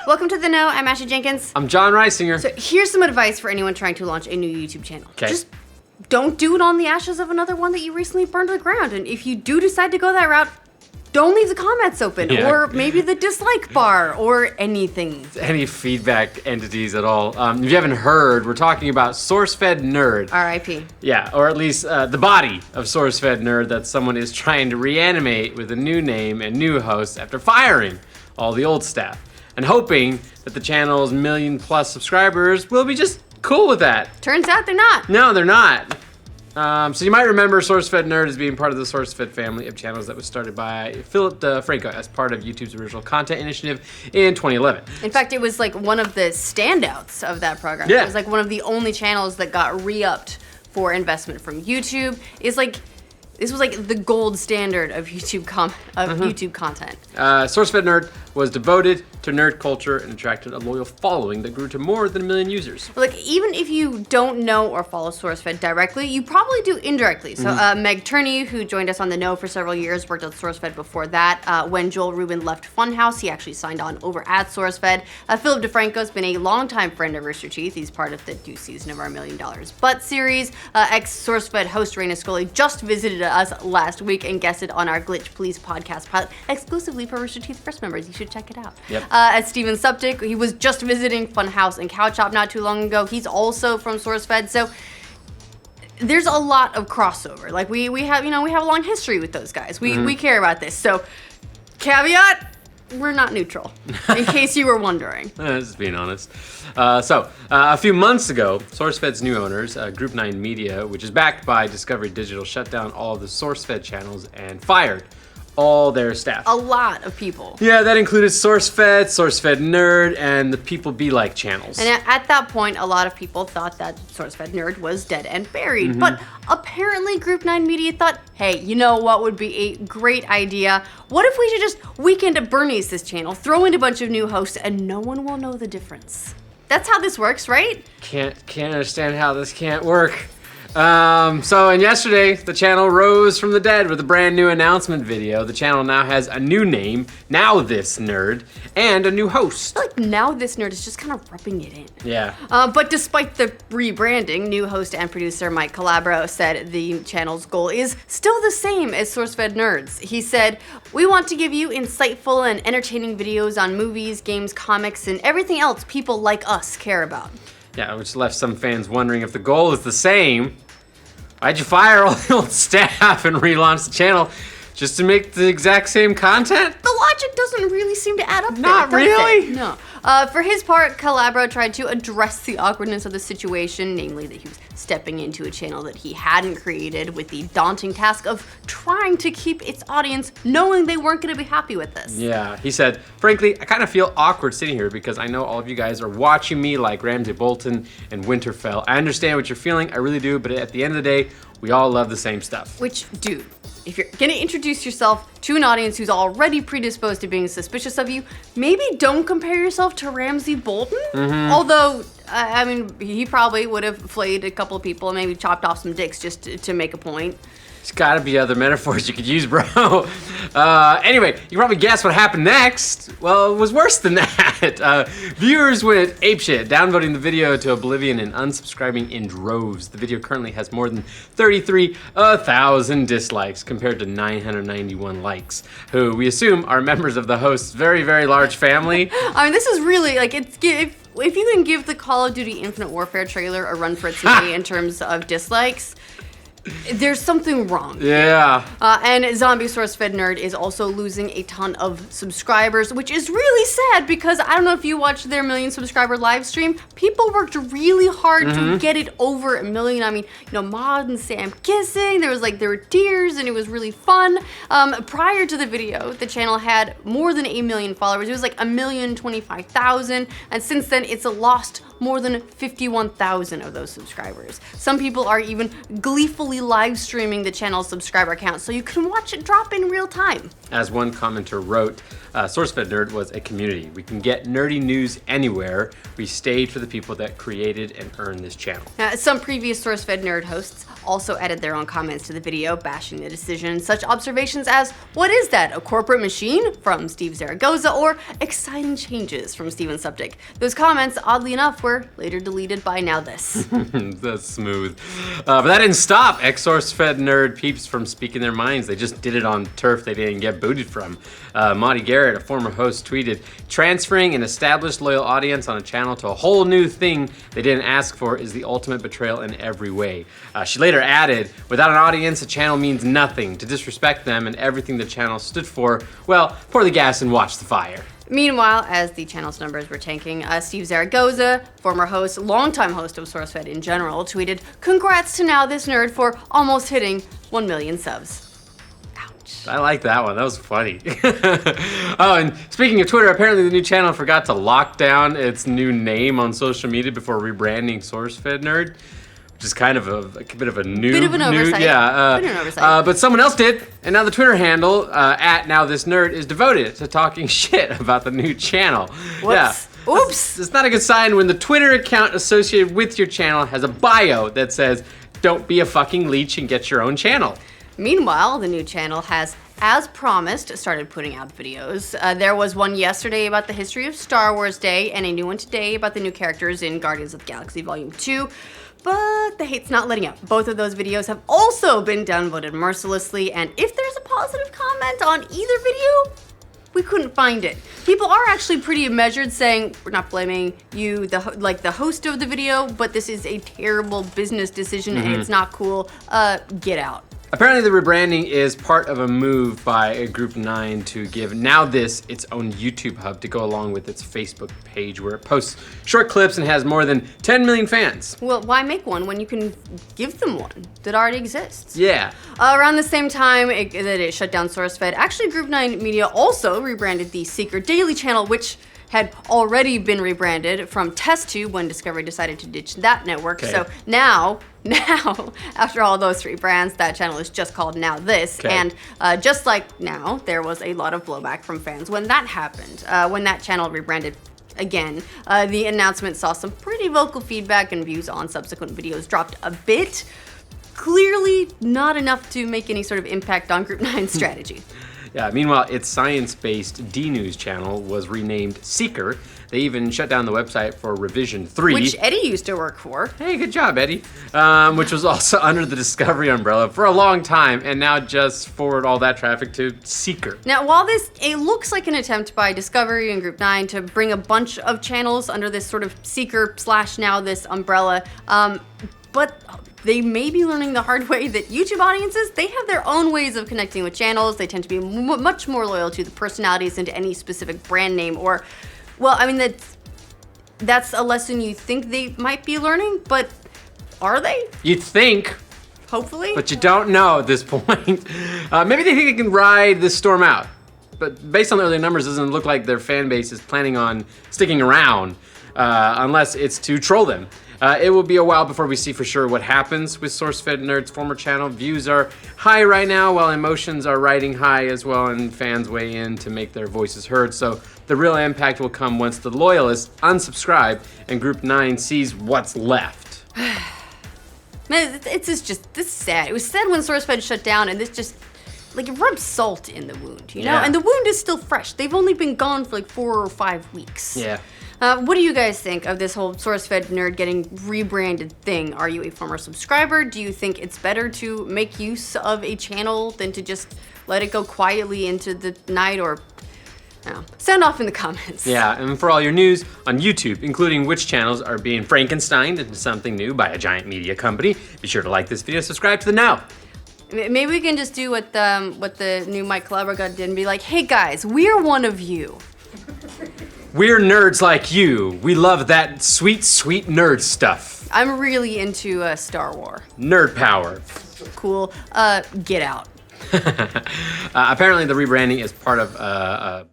Welcome to The Know. I'm Ashley Jenkins. I'm John Reisinger. So here's some advice for anyone trying to launch a new YouTube channel. Okay. Just don't do it on the ashes of another one that you recently burned to the ground. And if you do decide to go that route, don't leave the comments open, or maybe the dislike bar, or anything. Any feedback entities at all. If you haven't heard, we're talking about SourceFed Nerd. R.I.P. Yeah, or at least the body of SourceFed Nerd that someone is trying to reanimate with a new name and new host after firing all the old staff, and hoping that the channel's million-plus subscribers will be just cool with that. Turns out they're not. No, they're not. So you might remember SourceFed Nerd as being part of the SourceFed family of channels that was started by Philip DeFranco as part of YouTube's original content initiative in 2011. In fact, it was like one of the standouts of that program. Yeah. It was like one of the only channels that got re-upped for investment from YouTube. This was like the gold standard of YouTube YouTube content. SourceFed Nerd was devoted to nerd culture and attracted a loyal following that grew to more than 1 million users. Like, even if you don't know or follow SourceFed directly, you probably do indirectly. So Meg Turney, who joined us on The Know for several years, worked at SourceFed before that. When Joel Rubin left Funhouse, he actually signed on over at SourceFed. Philip DeFranco's been a longtime friend of Rooster Teeth. He's part of the new season of our $1 Million Butt series. Ex-SourceFed host Raina Scully just visited us last week and guested on our Glitch Police podcast pilot exclusively for Rooster Teeth First members. You should check it out. Yep. As Steven Suptic, he was just visiting Funhouse and Couch Hop not too long ago. He's also from SourceFed, so there's a lot of crossover. Like we have a long history with those guys. We care about this. So caveat, we're not neutral, in case you were wondering. Just being honest. A few months ago, SourceFed's new owners, Group 9 Media, which is backed by Discovery Digital, shut down all of the SourceFed channels and fired all their staff. A lot of people. Yeah, that included SourceFed, SourceFed Nerd, and the People Be Like channels. And at that point, a lot of people thought that SourceFed Nerd was dead and buried. But apparently Group 9 Media thought, hey, you know what would be a great idea? What if we should just Weekend at Bernie's this channel, throw in a bunch of new hosts, and no one will know the difference? That's how this works, right? Can't understand how this can't work. And yesterday, the channel rose from the dead with a brand new announcement video. The channel now has a new name, NowThis Nerd, and a new host. I feel like NowThis Nerd is just kind of rubbing it in. Yeah. But despite the rebranding, new host and producer Mike Calabro said the channel's goal is still the same as SourceFed Nerds. He said, "We want to give you insightful and entertaining videos on movies, games, comics, and everything else people like us care about." Yeah, which left some fans wondering if the goal is the same. Why'd you fire all the old staff and relaunch the channel just to make the exact same content? The logic doesn't really seem to add up. Not there, does really. it? No. For his part, Calabro tried to address the awkwardness of the situation, namely that he was stepping into a channel that he hadn't created with the daunting task of trying to keep its audience knowing they weren't going to be happy with this. Yeah, he said, "Frankly, I kind of feel awkward sitting here because I know all of you guys are watching me like Ramsay Bolton and Winterfell. I understand what you're feeling, I really do, but at the end of the day, we all love the same stuff." Which, dude, if you're gonna introduce yourself to an audience who's already predisposed to being suspicious of you, maybe don't compare yourself to Ramsay Bolton. Although, I mean, he probably would have flayed a couple of people and maybe chopped off some dicks just to make a point. There's gotta be other metaphors you could use, bro. Anyway, you probably guessed what happened next. Well, it was worse than that. Viewers went apeshit, downvoting the video to oblivion and unsubscribing in droves. The video currently has more than 33,000 dislikes compared to 991 likes, who we assume are members of the host's very, very large family. I mean, this is really, like, if you can give the Call of Duty Infinite Warfare trailer a run for its money in terms of dislikes, there's something wrong. Yeah. And Zombie SourceFed Nerd is also losing a ton of subscribers, which is really sad because I don't know if you watched their 1 million subscriber live stream. People worked really hard to get it over 1 million. I mean, Maud and Sam kissing. There were tears, and it was really fun. Prior to the video, the channel had more than 1 million followers. It was like 1,025,000, and since then, it's lost more than 51,000 of those subscribers. Some people are even gleefully live streaming the channel's subscriber count so you can watch it drop in real time. As one commenter wrote, SourceFed Nerd was a community. We can get nerdy news anywhere. We stayed for the people that created and earned this channel. Some previous SourceFed Nerd hosts also added their own comments to the video, bashing the decision. Such observations as, "What is that, a corporate machine?" from Steve Zaragoza, or "Exciting changes" from Steven Suptic. Those comments, oddly enough, were later deleted by NowThis. That's smooth. But that didn't stop ex-SourceFed Nerd peeps from speaking their minds. They just did it on turf they didn't get booted from. Monty Garrett, a former host, tweeted, "Transferring an established loyal audience on a channel to a whole new thing they didn't ask for is the ultimate betrayal in every way." She later added, "Without an audience, a channel means nothing. To disrespect them and everything the channel stood for, well, pour the gas and watch the fire." Meanwhile, as the channel's numbers were tanking, Steve Zaragoza, former host, longtime host of SourceFed in general, tweeted, "Congrats to NowThis Nerd for almost hitting 1 million subs." I like that one. That was funny. Oh, and speaking of Twitter, apparently the new channel forgot to lock down its new name on social media before rebranding SourceFed Nerd, which is kind of a bit of a new... Bit of an oversight. Yeah. Bit of an oversight. But someone else did, and now the Twitter handle, @NowThisNerd, is devoted to talking shit about the new channel. Whoops. Yeah. Oops. It's not a good sign when the Twitter account associated with your channel has a bio that says, "Don't be a fucking leech and get your own channel." Meanwhile, the new channel has, as promised, started putting out videos. There was one yesterday about the history of Star Wars Day, and a new one today about the new characters in Guardians of the Galaxy Volume 2. But the hate's not letting up. Both of those videos have also been downvoted mercilessly, and if there's a positive comment on either video, we couldn't find it. People are actually pretty measured, saying, "We're not blaming you, the host of the video, but this is a terrible business decision and it's not cool. Get out." Apparently the rebranding is part of a move by Group 9 to give NowThis its own YouTube hub to go along with its Facebook page, where it posts short clips and has more than 10 million fans. Well, why make one when you can give them one that already exists? Yeah. Around the same time that it shut down SourceFed, actually Group 9 Media also rebranded the Seeker Daily channel, which had already been rebranded from TestTube when Discovery decided to ditch that network. Okay. So now, after all those three brands, that channel is just called NowThis. Okay. And just like now, there was a lot of blowback from fans when that happened. When that channel rebranded again, the announcement saw some pretty vocal feedback, and views on subsequent videos dropped a bit. Clearly not enough to make any sort of impact on Group 9's strategy. Yeah, meanwhile, its science-based D-News channel was renamed Seeker. They even shut down the website for Revision 3. Which Eddie used to work for. Hey, good job, Eddie. Which was also under the Discovery umbrella for a long time, and now just forward all that traffic to Seeker. Now, while it looks like an attempt by Discovery and Group 9 to bring a bunch of channels under this sort of Seeker/NowThis umbrella, but they may be learning the hard way that YouTube audiences, they have their own ways of connecting with channels. They tend to be much more loyal to the personalities than to any specific brand name, or, well, I mean, that's a lesson you think they might be learning, but are they? You'd think. Hopefully. But you don't know at this point. Maybe they think they can ride this storm out. But based on the early numbers, it doesn't look like their fan base is planning on sticking around unless it's to troll them. It will be a while before we see for sure what happens with SourceFed Nerd's former channel. Views are high right now, while emotions are riding high as well, and fans weigh in to make their voices heard. So the real impact will come once the loyalists unsubscribe and Group 9 sees what's left. Man, this is sad. It was sad when SourceFed shut down, and this just, like, it rubs salt in the wound, you know? Yeah. And the wound is still fresh. They've only been gone for like 4 or 5 weeks. Yeah. What do you guys think of this whole SourceFed Nerd getting rebranded thing? Are you a former subscriber? Do you think it's better to make use of a channel than to just let it go quietly into the night, or... No. Sound off in the comments. Yeah, and for all your news on YouTube, including which channels are being Frankensteined into something new by a giant media company, be sure to like this video, subscribe to the Now. Maybe we can just do what the new Mike Calabrga did and be like, "Hey guys, we're one of you. We're nerds like you. We love that sweet, sweet nerd stuff. I'm really into Star Wars. Nerd power." Cool. Get out. Apparently the rebranding is part of